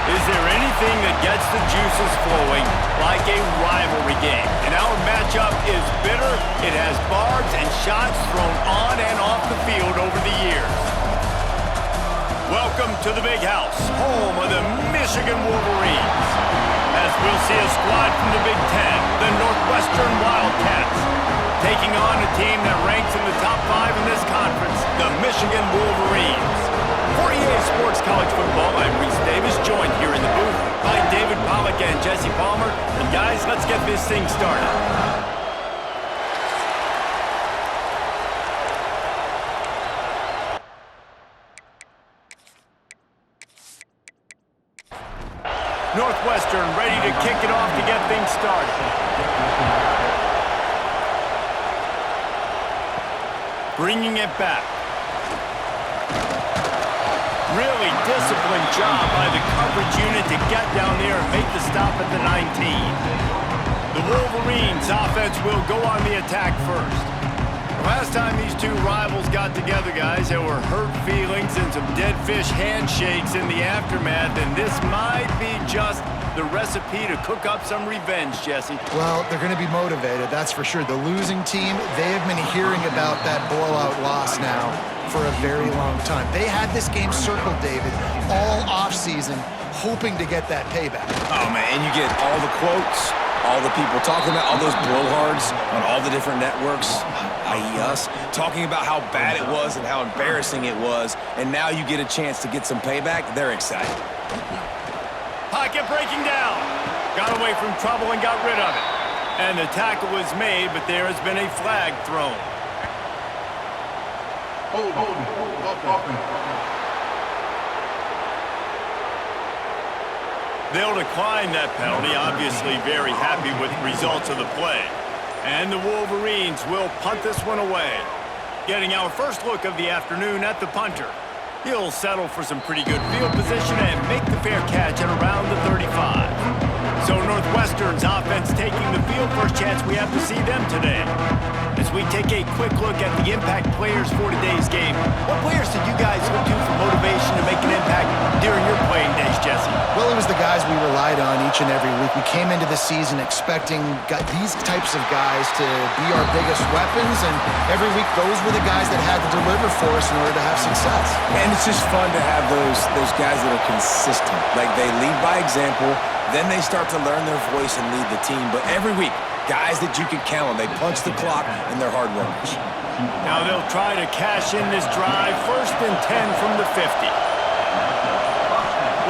Is there anything that gets the juices flowing like a rivalry game? And our matchup is bitter. It has barbs and shots thrown on and off the field over the years. Welcome to the Big House, home of the Michigan Wolverines. As we'll see a squad from the Big Ten, the Northwestern Wildcats, taking on a team that ranks in the top 5 in this conference, the Michigan Wolverines. For EA Sports College Football, I'm Reese Davis, joined here in the booth by David Pollack and Jesse Palmer. And guys, let's get this thing started. Northwestern ready to kick it off to get things started. Bringing it back. Really disciplined job by the coverage unit to get down there and make the stop at the 19. The Wolverines offense will go on the attack first. Last time these two rivals got together, guys, there were hurt feelings and some dead fish handshakes in the aftermath, and this might be just the recipe to cook up some revenge, Jesse. Well, they're going to be motivated, that's for sure. The losing team, they have been hearing about that blowout loss now for a very long time. They had this game circled, David, all offseason, hoping to get that payback. Oh, man, and you get all the quotes, all the people talking about all those blowhards on all the different networks, i.e. us, talking about how bad it was and how embarrassing it was, and now you get a chance to get some payback. They're excited. Pocket breaking down. Got away from trouble and got rid of it. And the tackle was made, but there has been a flag thrown. They'll decline that penalty, obviously very happy with the results of the play. And the Wolverines will punt this one away. Getting our first look of the afternoon at the punter. He'll settle for some pretty good field position and make the fair catch at around the 35. So Northwestern's offense taking the field. First chance we have to see them today. As we take a quick look at the impact players for today's game, what players did you guys look to for motivation to make an impact during your playing days, Jesse? Well, it was the guys we relied on each and every week. We came into the season expecting these types of guys to be our biggest weapons, and every week those were the guys that had to deliver for us in order to have success. And it's just fun to have those guys that are consistent. Like, they lead by example, then they start to learn their voice and lead the team. But every week, guys that you can count on. They punch the clock, and they're hard workers. Now they'll try to cash in this drive. 1st and 10 from the 50.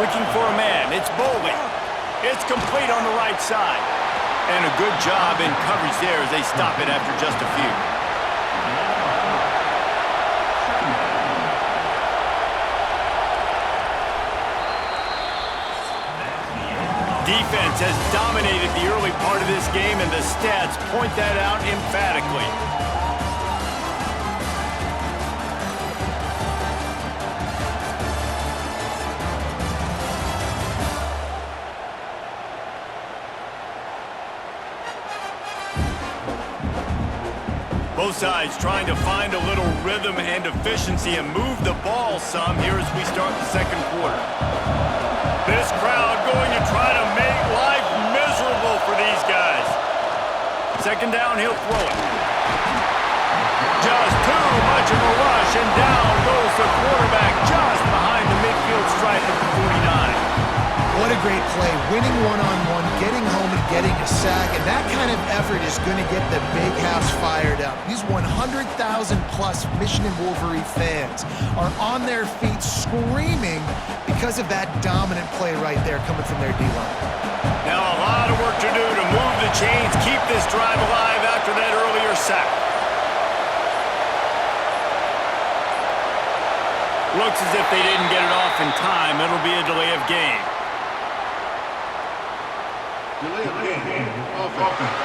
Looking for a man. It's Bowling. It's complete on the right side. And a good job in coverage there as they stop it after just a few. Defense has dominated the early part of this game, and the stats point that out emphatically. Both sides trying to find a little rhythm and efficiency and move the ball some here as we start the second quarter. This crowd going to try to make life miserable for these guys. Second down, he'll throw it. Just too much of a rush, and down goes the quarterback just behind the midfield stripe at the 49. What a great play. Winning one-on-one, getting home and getting a sack, and that kind of effort is going to get the Big House fired up. These 100,000-plus Michigan Wolverine fans are on their feet screaming because of that dominant play right there coming from their D-line. Now a lot of work to do to move the chains, keep this drive alive after that earlier sack. Looks as if they didn't get it off in time. It'll be a delay of game. Delay of game. Offense.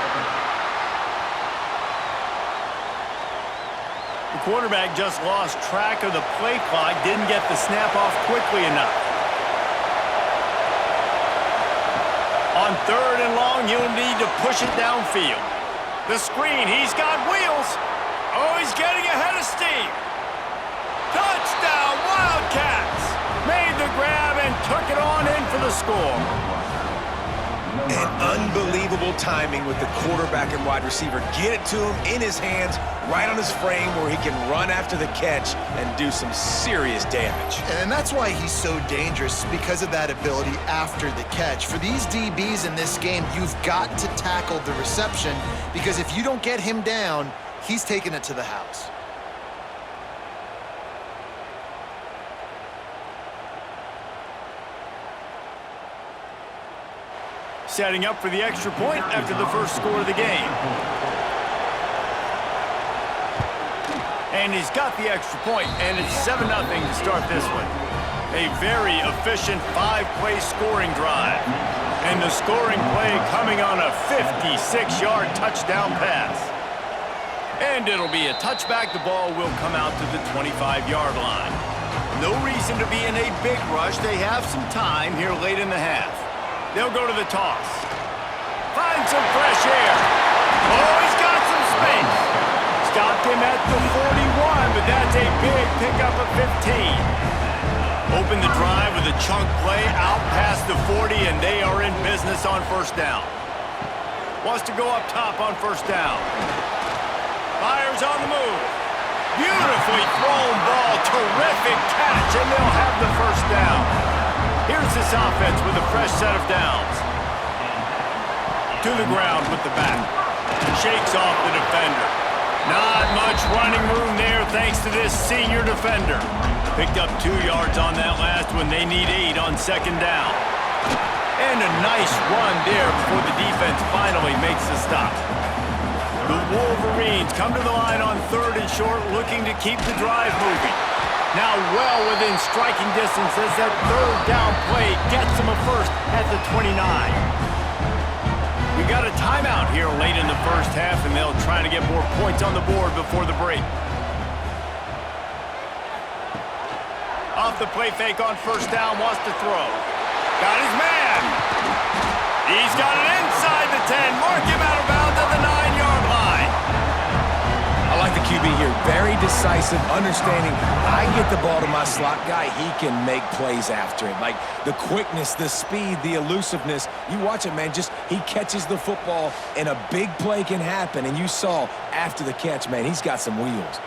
The quarterback just lost track of the play clock, didn't get the snap off quickly enough. On 3rd and long, he'll need to push it downfield. The screen, he's got wheels. Oh, he's getting ahead of steam. Touchdown, Wildcats! Made the grab and took it on in for the to score. And unbelievable timing with the quarterback and wide receiver. Get it to him in his hands, right on his frame where he can run after the catch and do some serious damage. And that's why he's so dangerous, because of that ability after the catch. For these DBs in this game, you've got to tackle the reception, because if you don't get him down, he's taking it to the house. Setting up for the extra point after the first score of the game. And he's got the extra point, and it's 7-0 to start this one. A very efficient 5-play scoring drive. And the scoring play coming on a 56-yard touchdown pass. And it'll be a touchback. The ball will come out to the 25-yard line. No reason to be in a big rush. They have some time here late in the half. They'll go to the toss. Find some fresh air. Oh, he's got some space. Stopped him at the 41, but that's a big pickup of 15. Open the drive with a chunk play out past the 40, and they are in business on first down. Wants to go up top on first down. Fires on the move. Beautifully thrown ball. Terrific catch, and they'll have the first down. Here's this offense with a fresh set of downs. To the ground with the back. Shakes off the defender. Not much running room there thanks to this senior defender. Picked up 2 yards on that last one. They need 8 on second down. And a nice run there before the defense finally makes the stop. The Wolverines come to the line on 3rd and short, looking to keep the drive moving. Now well within striking distance as that 3rd down play gets them a first at the 29. We got a timeout here late in the first half, and they'll try to get more points on the board before the break. Off the play fake on first down, wants to throw. Got his man. He's got it inside the 10. Mark him out of bounds at the 9-yard line. I like the QB here. Very decisive, understanding I get the ball to my slot guy, he can make plays after it. Like the quickness, the speed, the elusiveness. You watch it, man, just he catches the football and a big play can happen. And you saw after the catch, man, he's got some wheels.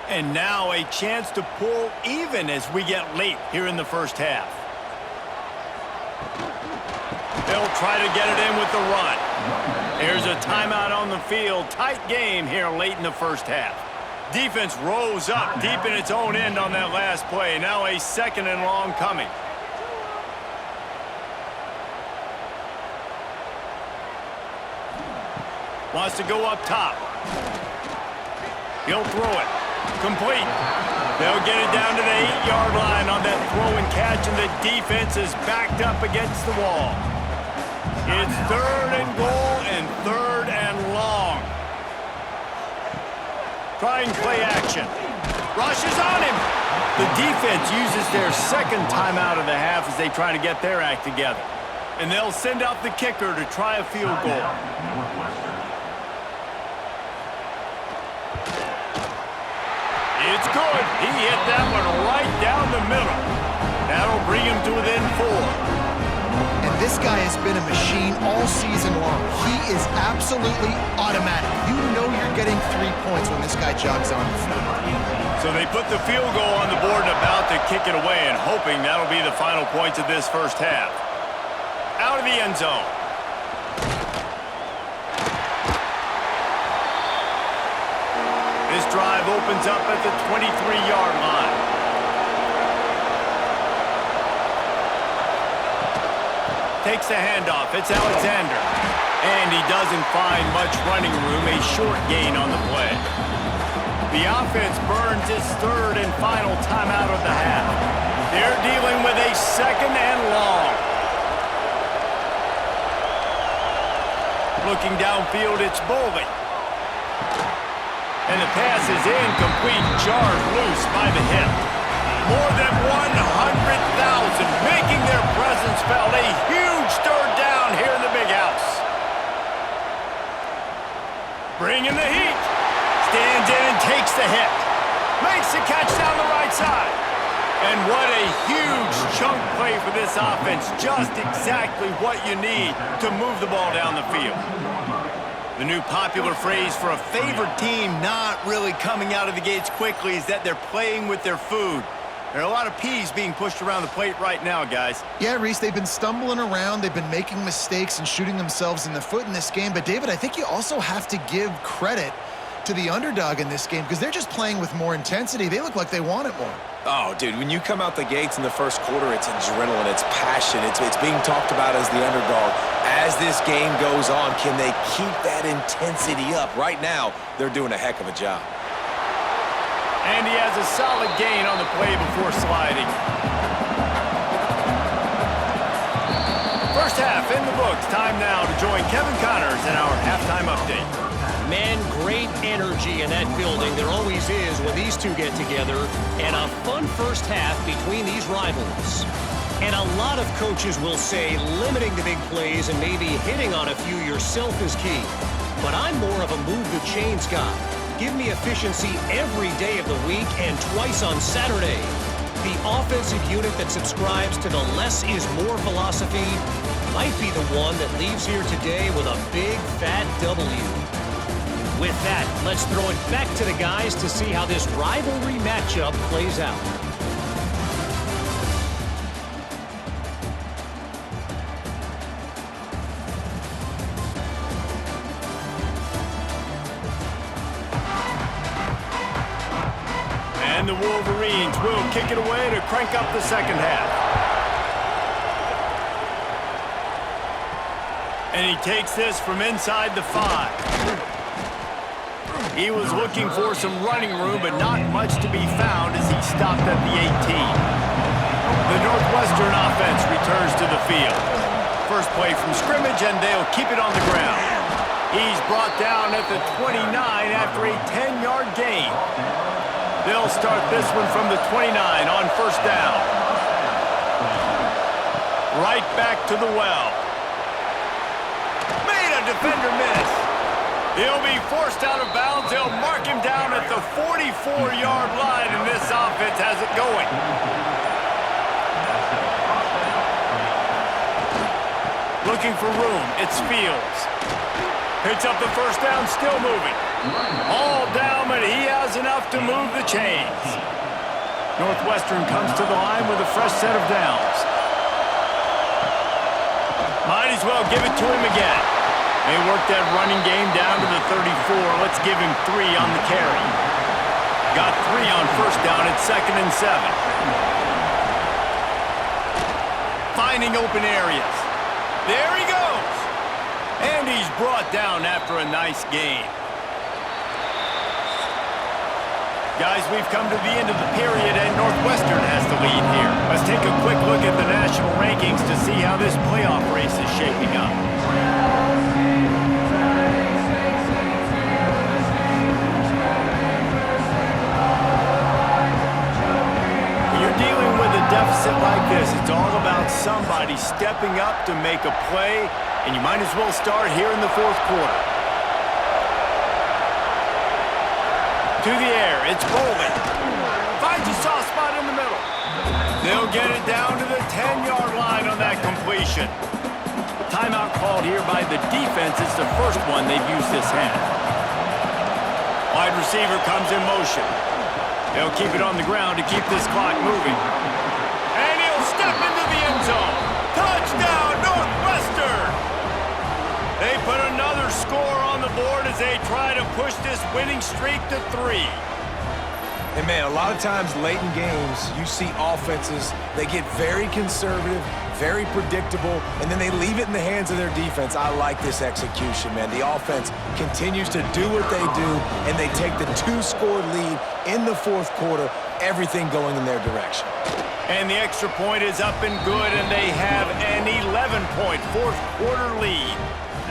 And now a chance to pull even as we get late here in the first half. They'll try to get it in with the run. There's a timeout on the field. Tight game here late in the first half. Defense rose up deep in its own end on that last play. Now a 2nd and long coming. Wants to go up top. He'll throw it. Complete. They'll get it down to the 8-yard line on that throw and catch, and the defense is backed up against the wall. It's 3rd and goal and 3rd and long. Trying play action. Rushes on him. The defense uses their 2nd timeout of the half as they try to get their act together. And they'll send out the kicker to try a field goal. It's good. He hit that one right down the middle. That'll bring him to within 4. And this guy has been a machine all season long. He is absolutely automatic. You know you're getting 3 points when this guy jogs on the field. So they put the field goal on the board and about to kick it away, and hoping that'll be the final points of this first half. Out of the end zone. This drive opens up at the 23-yard line. Takes the handoff. It's Alexander. And he doesn't find much running room. A short gain on the play. The offense burns its 3rd and final timeout of the half. They're dealing with a 2nd and long. Looking downfield, it's Boley. And the pass is incomplete, jarred loose by the hip. More than 100,000 making their presence felt. A huge 3rd down here in the big house. Bringing the heat. Stands in and takes the hit. Makes the catch down the right side. And what a huge chunk play for this offense. Just exactly what you need to move the ball down the field. The new popular phrase for a favored team not really coming out of the gates quickly is that they're playing with their food. There are a lot of peas being pushed around the plate right now, guys. Yeah, Reese, they've been stumbling around. They've been making mistakes and shooting themselves in the foot in this game. But, David, I think you also have to give credit to the underdog in this game because they're just playing with more intensity. They look like they want it more. Oh, dude, when you come out the gates in the first quarter, it's adrenaline, it's passion, it's being talked about as the underdog. As this game goes on, can they keep that intensity up? Right now, they're doing a heck of a job. And he has a solid gain on the play before sliding. First half in the books. Time now to join Kevin Connors in our halftime update. Man, great energy in that building. There always is when these two get together. And a fun first half between these rivals. And a lot of coaches will say limiting the big plays and maybe hitting on a few yourself is key. But I'm more of a move the chains guy. Give me efficiency every day of the week and twice on Saturday. The offensive unit that subscribes to the less is more philosophy might be the one that leaves here today with a big, fat W. With that, let's throw it back to the guys to see how this rivalry matchup plays out. And the Wolverines will kick it away to crank up the second half. And he takes this from inside the 5. He was looking for some running room, but not much to be found as he stopped at the 18. The Northwestern offense returns to the field. First play from scrimmage, and they'll keep it on the ground. He's brought down at the 29 after a 10-yard gain. They'll start this one from the 29 on first down. Right back to the well. Made a defender miss. He'll be forced out of bounds. They'll mark him down at the 44-yard line, and this offense has it going. Looking for room. It's Fields. Picks up the first down, still moving. All down, but he has enough to move the chains. Northwestern comes to the line with a fresh set of downs. Might as well give it to him again. They work that running game down to the 34. Let's give him 3 on the carry. Got 3 on first down at 2nd and 7. Finding open areas. There he goes. And he's brought down after a nice gain. Guys, we've come to the end of the period, and Northwestern has the lead here. Let's take a quick look at the national rankings to see how this playoff race is shaping up. When you're dealing with a deficit like this, it's all about somebody stepping up to make a play, and you might as well start here in the fourth quarter. To the air, it's Bowling. Finds a soft spot in the middle. They'll get it down to the 10-yard line on that completion. Timeout called here by the defense. It's the first one they've used this half. Wide receiver comes in motion. They'll keep it on the ground to keep this clock moving. And he'll step into the end zone. Touchdown, Northwestern! They put another score on the board as they try to push this winning streak to 3. And, man, a lot of times late in games, you see offenses, they get very conservative, very predictable, and then they leave it in the hands of their defense. I like this execution, man. The offense continues to do what they do, and they take the 2-score lead in the fourth quarter, everything going in their direction. And the extra point is up and good, and they have an 11-point fourth-quarter lead.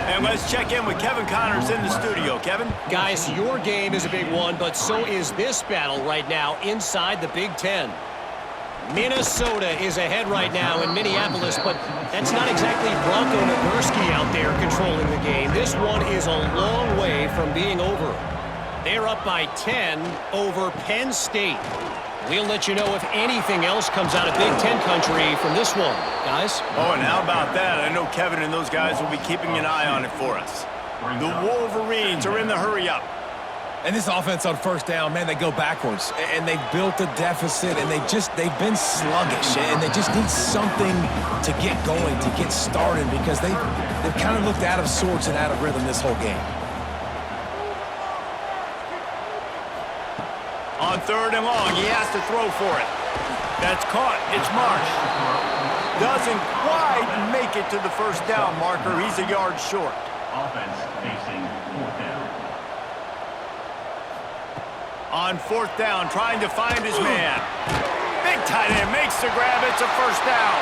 And let's check in with Kevin Connors in the studio. Kevin? Guys, your game is a big one, but so is this battle right now inside the Big Ten. Minnesota is ahead right now in Minneapolis, but that's not exactly Bronco Nagurski out there controlling the game. This one is a long way from being over. They're up by 10 over Penn State. We'll let you know if anything else comes out of Big Ten country from this one, guys. Oh, and how about that? I know Kevin and those guys will be keeping an eye on it for us. The Wolverines are in the hurry-up. And this offense on first down, man, they go backwards. And they've built a deficit, and they've been sluggish. And they just need something to get going, to get started, because they've kind of looked out of sorts and out of rhythm this whole game. On third and long, he has to throw for it. That's caught. It's Marsh. Doesn't quite make it to the first down marker. He's a yard short. Offense facing fourth down. On fourth down, trying to find his man. Big tight end makes the grab. It's a first down.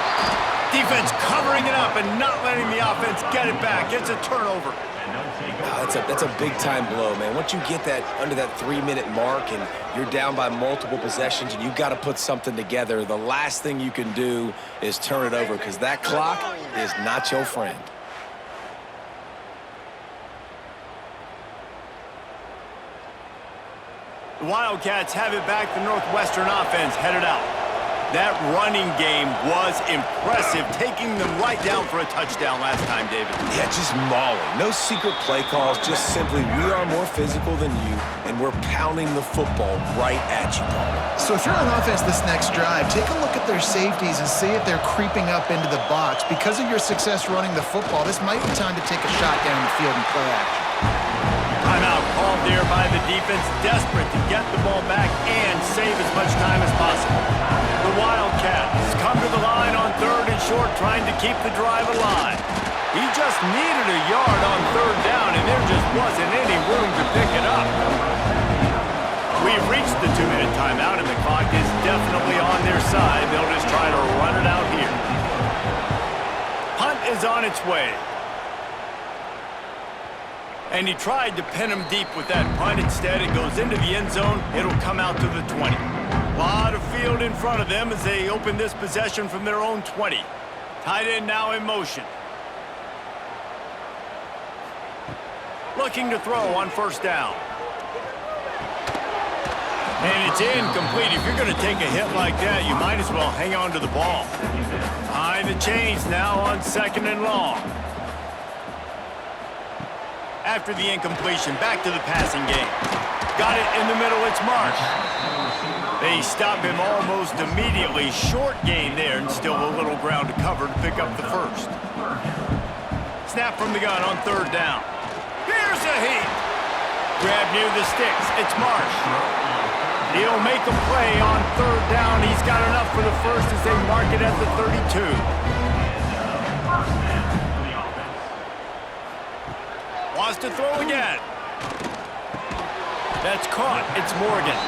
Defense covering it up and not letting the offense get it back. It's a turnover. That's a big-time blow, man. Once you get that under that 3-minute mark and you're down by multiple possessions and you've got to put something together, the last thing you can do is turn it over, because that clock is not your friend. The Wildcats have it back. The Northwestern offense headed out. That running game was impressive, taking them right down for a touchdown last time, David. Yeah, just mauling. No secret play calls, just simply we are more physical than you, and we're pounding the football right at you, Paul. So if you're on offense this next drive, take a look at their safeties and see if they're creeping up into the box. Because of your success running the football, this might be time to take a shot down the field and play action. Timeout called there by the defense, desperate to get the ball back and save as much time as possible. The Wildcats come to the line on third and short, trying to keep the drive alive. He just needed a yard on third down, and there just wasn't any room to pick it up. We've reached the 2-minute timeout, and the clock is definitely on their side. They'll just try to run it out here. Punt is on its way. And he tried to pin him deep with that punt. Instead, it goes into the end zone. It'll come out to the 20. A lot of field in front of them as they open this possession from their own 20. Tight end now in motion. Looking to throw on first down. And it's incomplete. If you're going to take a hit like that, you might as well hang on to the ball. Behind the chains now on second and long. After the incompletion, back to the passing game. Got it in the middle, it's Marsh. They stop him almost immediately. Short gain there, and still a little ground to cover to pick up the first. Snap from the gun on third down. Here's a heat. Grab near the sticks, it's Marsh. He'll make a play on third down. He's got enough for the first as they mark it at the 32. Wants to throw again. That's caught. It's Morgan.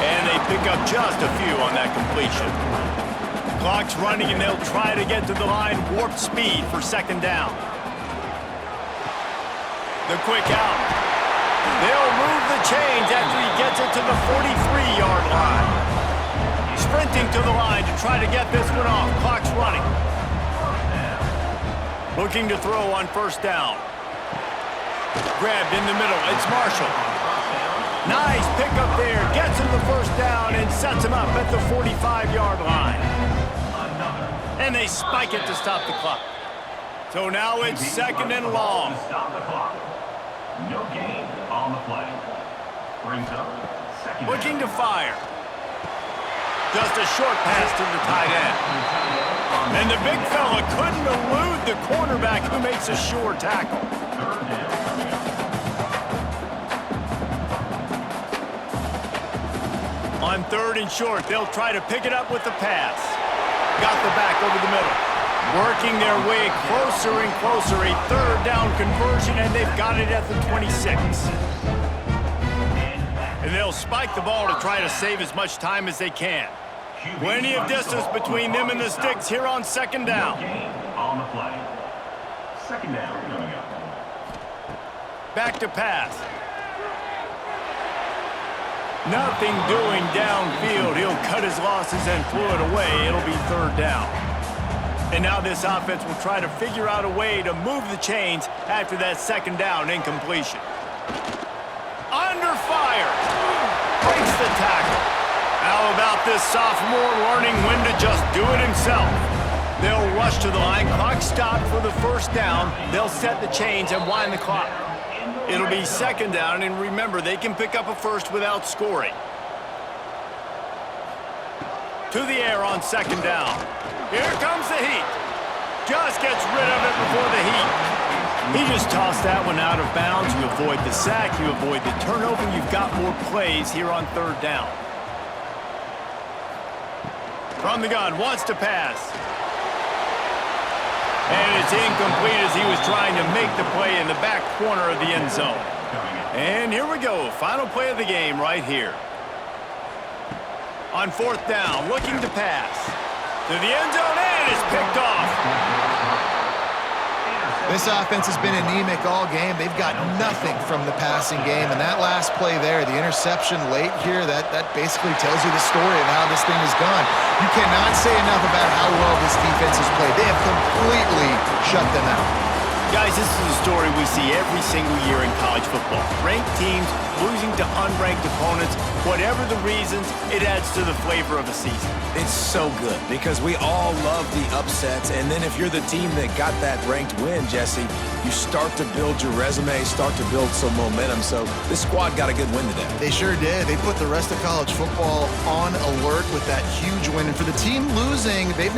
And they pick up just a few on that completion. Clock's running, and they'll try to get to the line. Warp speed for second down. The quick out. They'll move the chains after he gets it to the 43-yard line. Sprinting to the line to try to get this one off. Clock's running. Looking to throw on first down. Grabbed in the middle. It's Marshall. Nice pickup there. Gets him the first down and sets him up at the 45-yard line. And they spike it to stop the clock. So now it's second and long. Stop the clock. No gain on the play. Brings up second. Looking to fire. Just a short pass to the tight end. And the big fella couldn't elude the cornerback who makes a sure tackle. On third and short, they'll try to pick it up with the pass. Got the back over the middle. Working their way closer and closer. A third down conversion, and they've got it at the 26. And they'll spike the ball to try to save as much time as they can. Plenty of distance between them and the sticks here on second down. On the play. Second down coming up. Back to pass. Nothing doing downfield. He'll cut his losses and throw it away. It'll be third down. And now this offense will try to figure out a way to move the chains after that second down incompletion. Under fire. the tackle. How about this sophomore learning when to just do it himself? They'll rush to the line, clock stopped for the first down. They'll set the chains and wind the clock. It'll be second down, and remember, they can pick up a first without scoring. To the air on second down. Here comes the heat. Just gets rid of it before the heat. He just tossed that one out of bounds. You avoid the sack, you avoid the turnover. You've got more plays here on third down. From the gun, wants to pass. And it's incomplete as he was trying to make the play in the back corner of the end zone. And here we go, final play of the game right here. On fourth down, looking to pass. To the end zone, and it's picked off. This offense has been anemic all game. They've got nothing from the passing game. And that last play there, the interception late here, that basically tells you the story of how this thing has gone. You cannot say enough about how well this defense has played. They have completely shut them out. Guys, this is a story we see every single year in college football. Ranked teams losing to unranked opponents. Whatever the reasons, it adds to the flavor of a season. It's so good because we all love the upsets, and then if you're the team that got that ranked win, Jesse, you start to build your resume, start to build some momentum. So this squad got a good win today. They sure did. They put the rest of college football on alert with that huge win. And for the team losing, they've